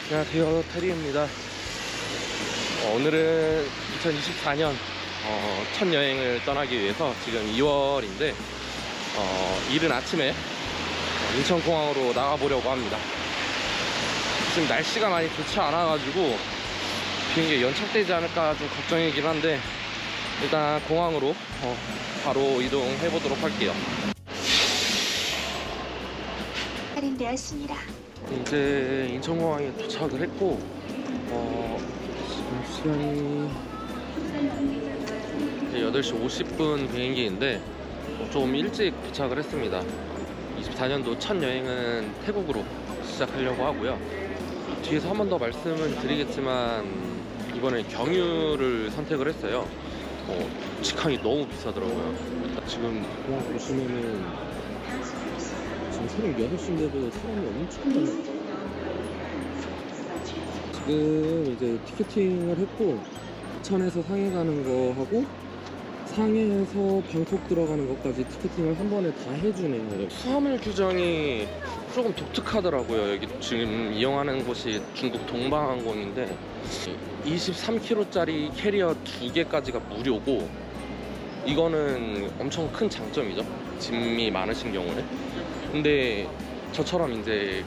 안녕하세요, 테리입니다. 오늘은 2024년 첫 여행을 떠나기 위해서 지금 2월인데 이른 아침에 인천공항으로 나가보려고 합니다. 지금 날씨가 많이 좋지 않아가지고 비행기 연착되지 않을까 좀 걱정이긴 한데 일단 공항으로 바로 이동해 보도록 할게요. 할인되었습니다. 이제 인천공항에 도착을 했고 지금 시간이 8시 50분 비행기인데 좀 일찍 도착을 했습니다. 24년도 첫 여행은 태국으로 시작하려고 하고요. 뒤에서 한 번 더 말씀을 드리겠지만 이번에 경유를 선택을 했어요. 직항이 너무 비싸더라고요. 지금 공항 보시면은 지금 새벽 6시인데도 사람이 엄청 많아요. 지금 이제 티켓팅을 했고 부천에서 상해 가는 거 하고 상해에서 방콕 들어가는 것까지 티켓팅을 한 번에 다 해주네요. 수화물 규정이 조금 독특하더라고요. 여기 지금 이용하는 곳이 중국 동방항공인데 23kg짜리 캐리어 2개까지가 무료고 이거는 엄청 큰 장점이죠. 짐이 많으신 경우는. 근데 저처럼 이제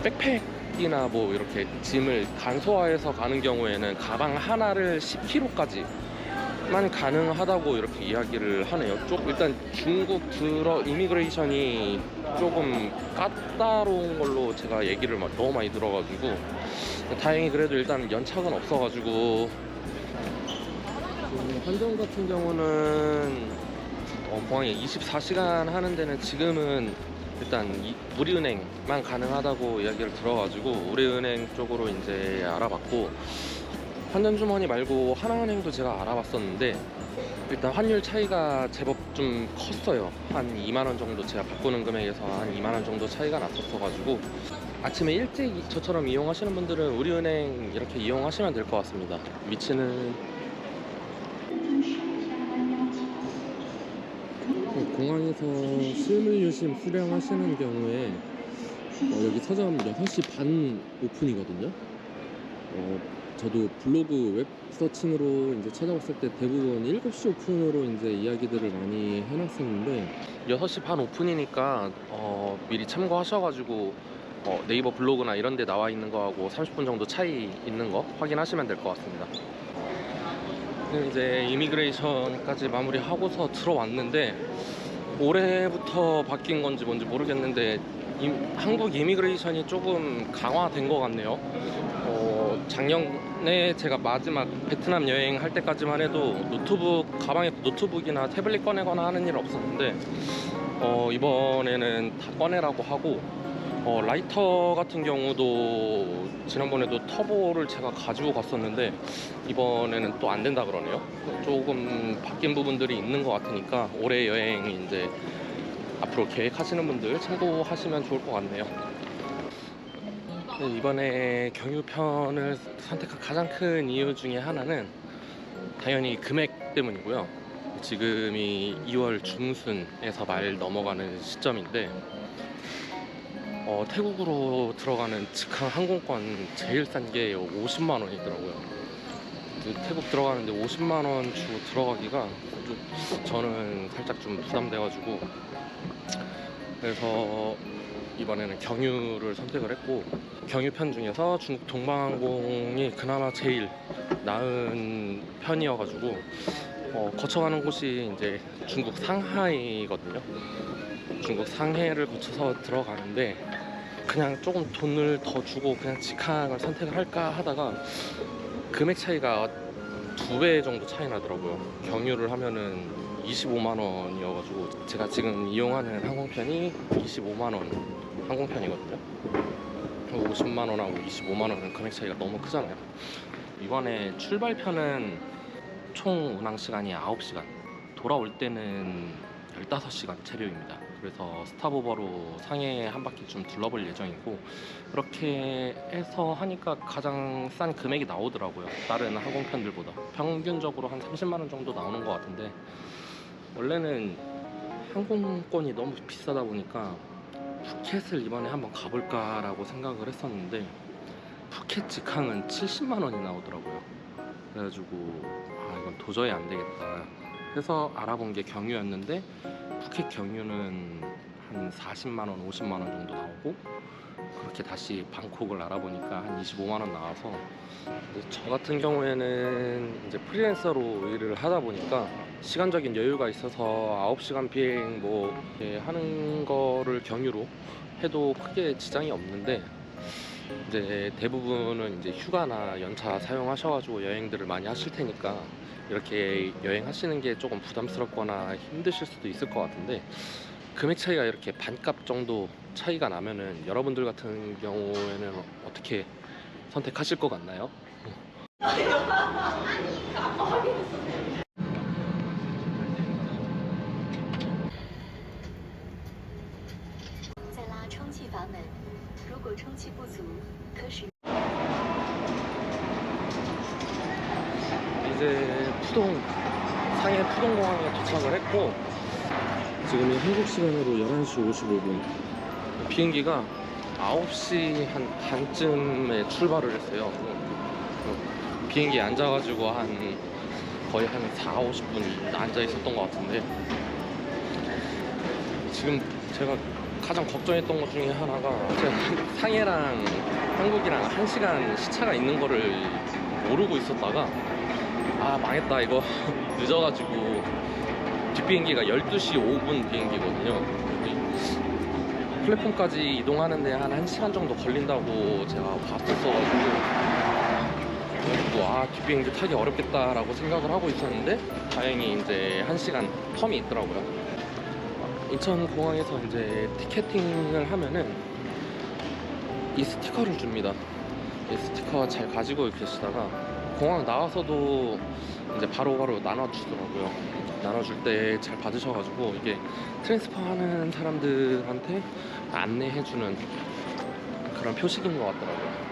백팩이나 뭐 이렇게 짐을 간소화해서 가는 경우에는 가방 하나를 10kg까지만 가능하다고 이렇게 이야기를 하네요. 일단 중국 이미그레이션이 조금 까다로운 걸로 제가 얘기를 너무 많이 들어가지고 다행히 그래도 일단 연착은 없어가지고 한정 같은 경우는 공항에 24시간 하는 데는 지금은 일단 우리은행만 가능하다고 이야기를 들어가지고 우리은행 쪽으로 이제 알아봤고 환전주머니 말고 하나은행도 제가 알아봤었는데 일단 환율 차이가 제법 좀 컸어요. 한 2만원 정도 제가 바꾸는 금액에서 한 2만원 정도 차이가 났었어가지고 아침에 일찍 저처럼 이용하시는 분들은 우리은행 이렇게 이용하시면 될 것 같습니다. 위치는 공항에서 실물유심 수령하시는 경우에 여기 서점 6시 반 오픈이거든요. 저도 블로그 웹 서칭으로 이제 찾아봤을 때 대부분 7시 오픈으로 이제 이야기들을 많이 해놨었는데 6시 반 오픈이니까 미리 참고하셔가지고 네이버 블로그나 이런 데 나와 있는 거하고 30분 정도 차이 있는 거 확인하시면 될 것 같습니다. 이제 이미그레이션까지 마무리하고서 들어왔는데 올해부터 바뀐 건지 뭔지 모르겠는데 한국 이미그레이션이 조금 강화된 것 같네요. 작년에 제가 마지막 베트남 여행할 때까지만 해도 가방에 노트북이나 태블릿 꺼내거나 하는 일 없었는데 이번에는 다 꺼내라고 하고 라이터 같은 경우도 지난번에도 터보를 제가 가지고 갔었는데 이번에는 또 안 된다 그러네요. 조금 바뀐 부분들이 있는 것 같으니까 올해 여행 이제 앞으로 계획하시는 분들 참고하시면 좋을 것 같네요. 이번에 경유편을 선택한 가장 큰 이유 중에 하나는 당연히 금액 때문이고요. 지금이 2월 중순에서 말 넘어가는 시점인데 태국으로 들어가는 직항 항공권 제일 싼 게 50만 원이더라고요. 태국 들어가는데 50만 원 주고 들어가기가 좀 저는 살짝 좀 부담돼가지고 그래서 이번에는 경유를 선택을 했고 경유편 중에서 중국 동방항공이 그나마 제일 나은 편이어가지고 거쳐가는 곳이 이제 중국 상하이거든요. 중국 상해를 거쳐서 들어가는데 그냥 조금 돈을 더 주고 그냥 직항을 선택을 할까 하다가 금액 차이가 2배 정도 차이 나더라고요. 경유를 하면은 25만 원이어가지고 제가 지금 이용하는 항공편이 25만 원 항공편이거든요. 50만 원하고 25만 원은 금액 차이가 너무 크잖아요. 이번에 출발편은 총 운항 시간이 9시간, 돌아올 때는 15시간 체류입니다. 그래서 스탑오버로 상해 한 바퀴 좀 둘러볼 예정이고 그렇게 해서 하니까 가장 싼 금액이 나오더라고요. 다른 항공편들보다 평균적으로 한 30만 원 정도 나오는 것 같은데 원래는 항공권이 너무 비싸다 보니까 푸켓을 이번에 한번 가볼까 라고 생각을 했었는데 푸켓 직항은 70만 원이 나오더라고요. 그래가지고 이건 도저히 안 되겠다 해서 알아본 게 경유였는데, 푸켓 경유는 한 40만 원, 50만 원 정도 나오고, 그렇게 다시 방콕을 알아보니까 한 25만 원 나와서, 저 같은 경우에는 이제 프리랜서로 일을 하다 보니까 시간적인 여유가 있어서 9시간 비행 뭐 이렇게 하는 거를 경유로 해도 크게 지장이 없는데, 이제 대부분은 이제 휴가나 연차 사용하셔가지고 여행들을 많이 하실 테니까 이렇게 여행하시는 게 조금 부담스럽거나 힘드실 수도 있을 것 같은데, 금액 차이가 이렇게 반값 정도 차이가 나면은 여러분들 같은 경우에는 어떻게 선택하실 것 같나요? 再拉充气阀门，如果充气不足，可使 이제 상해 푸동공항에 도착을 했고, 지금이 한국 시간으로 11시 55분, 비행기가 9시 한 반쯤에 출발을 했어요. 비행기에 앉아가지고 거의 한 4, 50분 앉아 있었던 것 같은데, 지금 제가 가장 걱정했던 것 중에 하나가, 제가 상해랑 한국이랑 1시간 시차가 있는 거를 모르고 있었다가, 망했다 이거 늦어가지고, 뒷비행기가 12시 5분 비행기거든요. 플랫폼까지 이동하는데 한 1시간 정도 걸린다고 제가 봤었어가지고, 뒷비행기 타기 어렵겠다라고 생각을 하고 있었는데, 다행히 이제 1시간 텀이 있더라고요. 인천공항에서 이제 티켓팅을 하면은 이 스티커를 줍니다. 이 스티커 잘 가지고 계시다가 공항 나와서도 이제 바로바로 나눠주더라고요. 나눠줄 때 잘 받으셔가지고, 이게 트랜스퍼 하는 사람들한테 안내해주는 그런 표식인 것 같더라고요.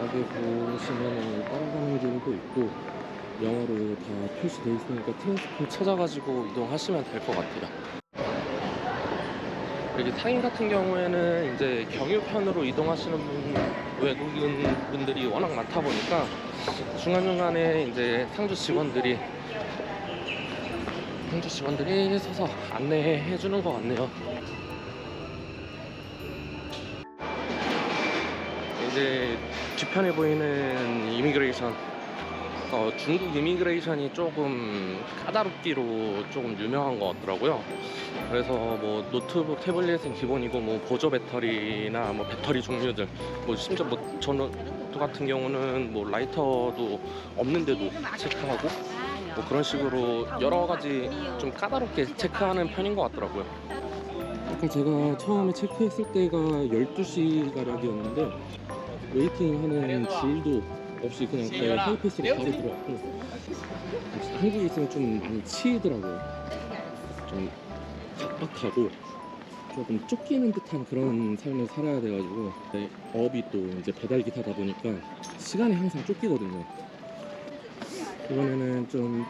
여기 보시면은 따라가는 길도 있고 영어로 다 표시되어 있으니까 트랜스퍼 찾아가지고 이동하시면 될 것 같아요. 여기 상해 같은 경우에는 이제 경유편으로 이동하시는 외국인 분들이 워낙 많다 보니까 중간중간에 이제 상주 직원들이 서서 안내해 주는 것 같네요. 이제 뒤편에 보이는 이미그레이션, 중국 이미그레이션이 조금 까다롭기로 조금 유명한 것 같더라고요. 그래서 뭐 노트북, 태블릿은 기본이고, 뭐 보조 배터리나 뭐 배터리 종류들, 뭐 심지어 뭐 저는 같은 경우는 뭐 라이터도 없는데도 체크하고, 뭐 그런 식으로 여러 가지 좀 까다롭게 체크하는 편인 것 같더라고요. 아까 제가 처음에 체크했을 때가 12시 가량이었는데 웨이팅하는 줄도 없이 그냥 거의 하이패스로 바로 들어왔고, 한국에 있으면 좀 많이 치이더라고요. 좀 각박하고 조금 쫓기는 듯한 그런 삶을 살아야 돼가지고, 업이 또 이제 배달기사다 보니까 시간이 항상 쫓기거든요. 이번에는 좀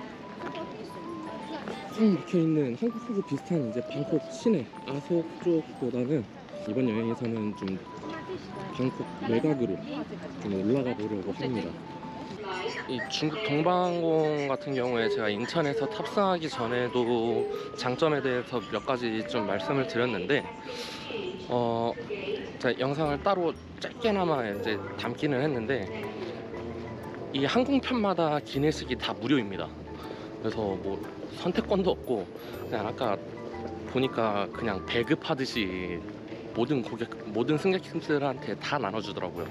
꽉 막혀있는 한국하고 비슷한 이제 방콕 시내 아속 쪽보다는 이번 여행에서는 좀 방콕 외곽으로 좀 올라가 보려고 합니다. 이 중국 동방항공 같은 경우에 제가 인천에서 탑승하기 전에도 장점에 대해서 몇 가지 좀 말씀을 드렸는데, 제가 영상을 따로 짧게나마 이제 담기는 했는데, 이 항공편마다 기내식이 다 무료입니다. 그래서 뭐 선택권도 없고, 그냥 아까 보니까 그냥 배급하듯이 모든 승객들한테 다 나눠주더라고요.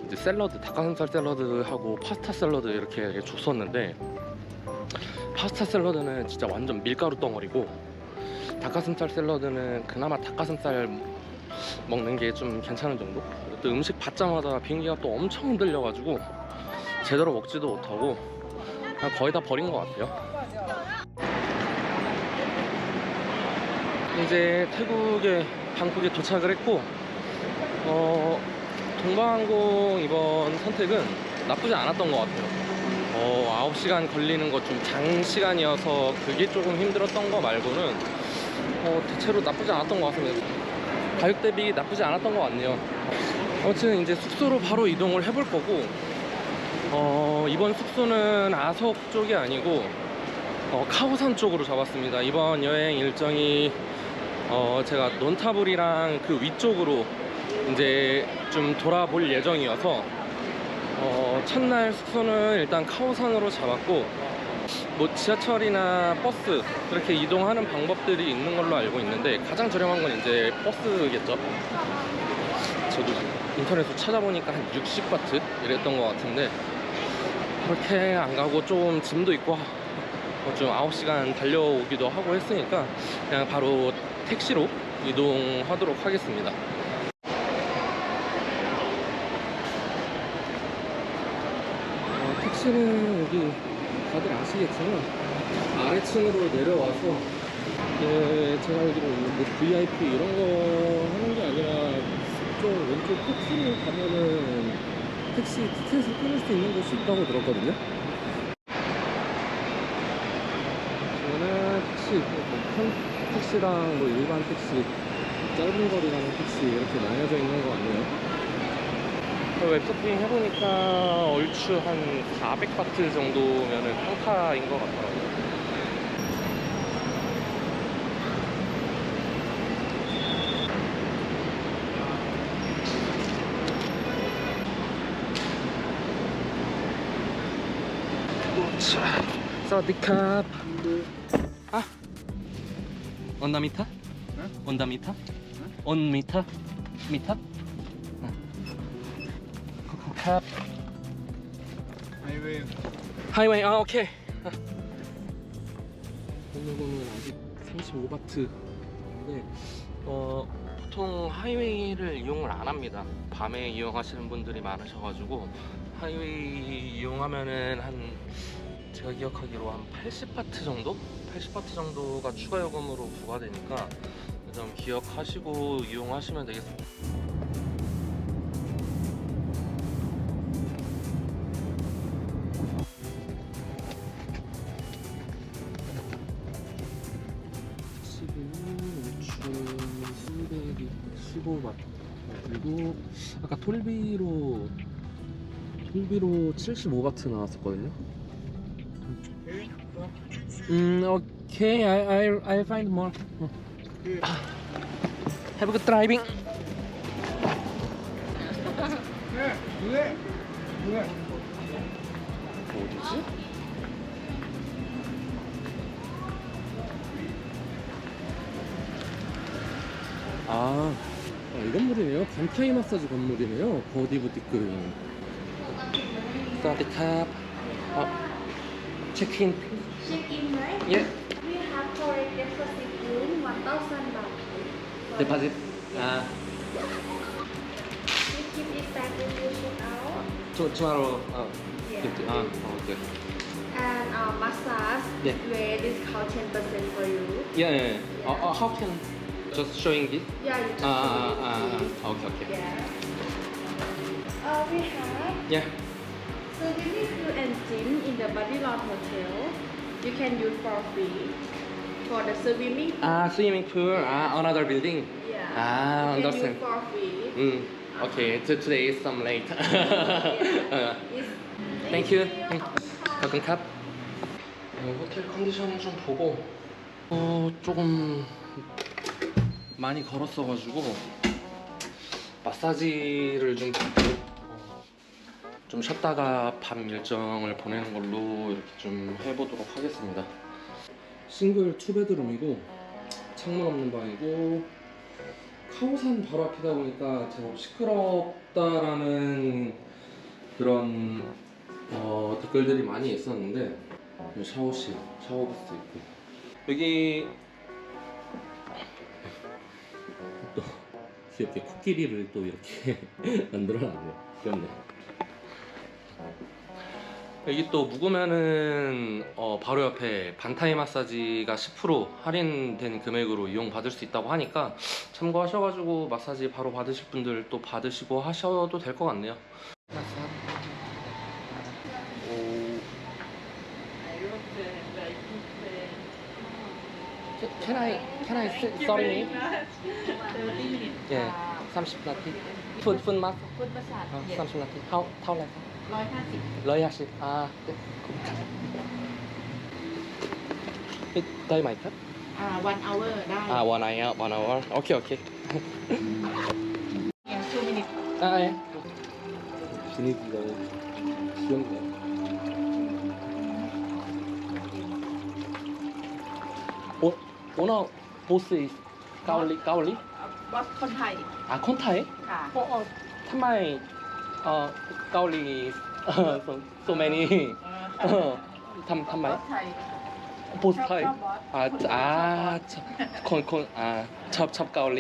이제 샐러드, 닭가슴살 샐러드하고 파스타 샐러드 이렇게 줬었는데, 파스타 샐러드는 진짜 완전 밀가루 덩어리고, 닭가슴살 샐러드는 그나마 닭가슴살 먹는 게 좀 괜찮은 정도? 또 음식 받자마자 비행기가 또 엄청 흔들려가지고 제대로 먹지도 못하고 그냥 거의 다 버린 것 같아요. 이제 태국의 방콕에 도착을 했고, 동방항공 이번 선택은 나쁘지 않았던 것 같아요. 9시간 걸리는 거 좀 장시간이어서 그게 조금 힘들었던 거 말고는 대체로 나쁘지 않았던 것 같습니다. 가격 대비 나쁘지 않았던 것 같네요. 아무튼 이제 숙소로 바로 이동을 해볼 거고, 이번 숙소는 아석 쪽이 아니고 카오산 쪽으로 잡았습니다. 이번 여행 일정이 제가 논타불이랑 그 위쪽으로 이제 좀 돌아볼 예정이어서 첫날 숙소는 일단 카오산으로 잡았고, 뭐 지하철이나 버스 그렇게 이동하는 방법들이 있는 걸로 알고 있는데 가장 저렴한 건 이제 버스겠죠. 저도 인터넷으로 찾아보니까 한 60바트 이랬던 것 같은데, 그렇게 안 가고 좀 짐도 있고 좀 9시간 달려오기도 하고 했으니까 그냥 바로 택시로 이동하도록 하겠습니다. 택시는 여기 다들 아시겠지만 아래층으로 내려와서, 제가 알기로 뭐 VIP 이런 거 하는 게 아니라 좀 왼쪽 택시를 가면은 택시 티켓을 끊을 수 있는 곳이 있다고 들었거든요. 이거는 택시, 큰 택시랑 뭐 일반 택시, 짧은 거리 가는 택시 이렇게 나뉘어져 있는 것 같네요. 웹서핑 해보니까 얼추 한 400바트 정도면은 평타인 것 같더라고요. 사와디캅. 아, 온다미타? 온다미타? 온미타? 미타? 캅. 하이웨이. 아, 오케이. 오늘은 아직 35바트인데 보통 하이웨이를 이용을 안 합니다. 밤에 이용하시는 분들이 많으셔가지고 하이웨이 이용하면은 한, 제가 기억하기로 한 80바트 정도? 80바트 정도가 추가 요금으로 부과되니까 좀 기억하시고 이용하시면 되겠습니다. 수백이 15바트. 그리고 아까 톨비로 75바트 나왔었거든요. 오케이. I'll find more. Have a good driving. 어디지? 이 건물이네요. 간타이 마사지 건물이네요. 버디 부티크. 사와디캅. 체크인. Check-in, right? 예. We have correct deposit room 1,000 baht. 데파짓. We keep it back when you check out. tomorrow. Yeah. 오케이. And massage, Yeah. where discount 10% for you. Yeah. How can just showing this? Yeah, you just show it. Okay. Yeah. We have Yeah. swimming pool and gym in the Babylon Hotel. You can use for free for the swimming pool. Swimming pool. Another building. Yeah. Ah, you can understand. use for free. Okay. Today is some late. It's- Thank you. 가끔캅. 호텔 컨디션 좀 보고 조금 많이 걸었어가지고 마사지를 좀 받고 좀 쉬었다가 밤 일정을 보내는 걸로 이렇게 좀 해보도록 하겠습니다. 싱글 투베드룸이고 창문 없는 방이고 카오산 바로 앞이다 보니까 제법 시끄럽다라는 그런 댓글들이 많이 있었는데, 샤워실, 샤워부스 있고 여기 또 귀엽게 코끼리를 또 이렇게 만들어놨네요. 귀엽네. 여기 또 묵으면은 바로 옆에 반타이 마사지가 10% 할인된 금액으로 이용받을 수 있다고 하니까 참고하셔가지고 마사지 바로 받으실 분들 또 받으시고 하셔도 될 것 같네요. Can I sorry? Yeah. 30 นาทีฟื้นมา ฟุตประสาท 30 นาทีเท่าไหร่ครับ 150 150ได้ไหมครับ 1 hour ได้ 1 hourโอเค 2 minutes 예. 분위기가 귀엽네. 오너 보스 가올리? บอสคนไทย 아 콘타에? ค่ะ 타마이 가올리 so many บอ 타마이 สไทย 보스 타이 ชอบบอส 첩 가올리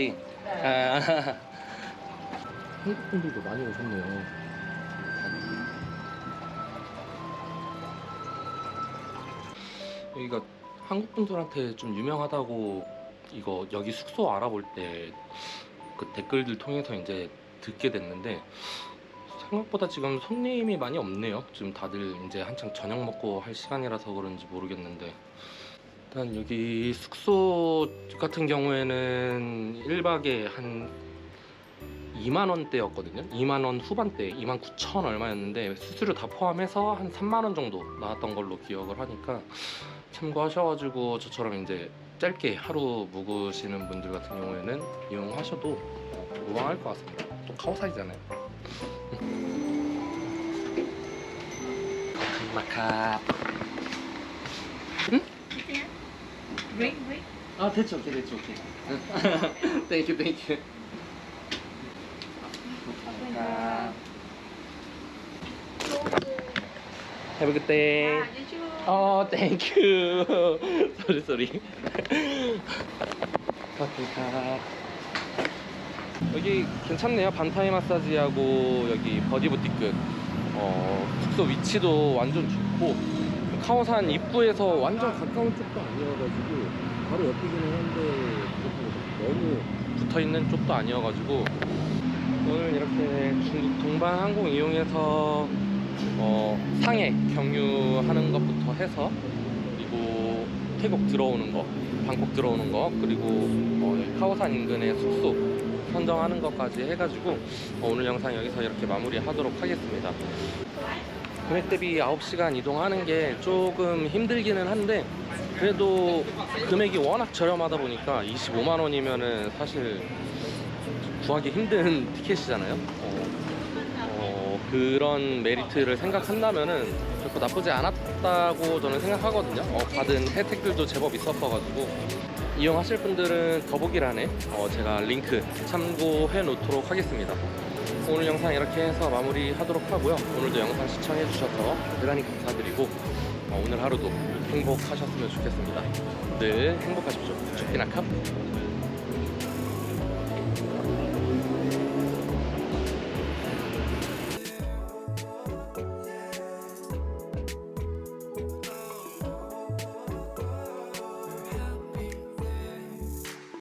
한국 분들도 많이 오셨네요. 여기가 한국 분들한테 좀 유명하다고 이거 여기 숙소 알아볼 때 그 댓글들 통해서 이제 듣게 됐는데 생각보다 지금 손님이 많이 없네요. 지금 다들 이제 한창 저녁 먹고 할 시간이라서 그런지 모르겠는데 일단 여기 숙소 같은 경우에는 1박에 한 2만 원대였거든요. 2만 원 후반대, 2만 9천 얼마였는데 수수료 다 포함해서 한 3만 원 정도 나왔던 걸로 기억을 하니까 참고하셔가지고 저처럼 이제 짧게 하루 묵으시는 분들 같은 경우에는 이용하셔도 무방할 것 같습니다. 또 카오사이잖아요. 마카. 응? drink 아 됐죠, 오케이. 땡큐. Have a good day. Thank you. sorry. 감사합니다. 여기 괜찮네요. 반타이 마사지하고 여기 버디 부티크. 숙소 위치도 완전 좋고 카오산 입구에서 완전 가까운 쪽도 아니어가지고 바로 옆이기는 한데 너무 붙어있는 쪽도 아니어가지고 오늘 이렇게 중국 동방항공 이용해서 상해 경유하는 것부터 해서 그리고 태국 들어오는 거, 방콕 들어오는 거, 그리고 여기 카오산 인근의 숙소 선정하는 것까지 해가지고 오늘 영상 여기서 이렇게 마무리하도록 하겠습니다. 금액 대비 9시간 이동하는 게 조금 힘들기는 한데 그래도 금액이 워낙 저렴하다 보니까 25만 원이면은 사실 구하기 힘든 티켓이잖아요. 그런 메리트를 생각한다면은 결코 나쁘지 않았다고 저는 생각하거든요. 받은 혜택들도 제법 있었어가지고 이용하실 분들은 더보기란에 제가 링크 참고해 놓도록 하겠습니다. 오늘 영상 이렇게 해서 마무리하도록 하고요. 오늘도 영상 시청해 주셔서 대단히 감사드리고 오늘 하루도 행복하셨으면 좋겠습니다. 늘 행복하십시오. 죽기나 캅.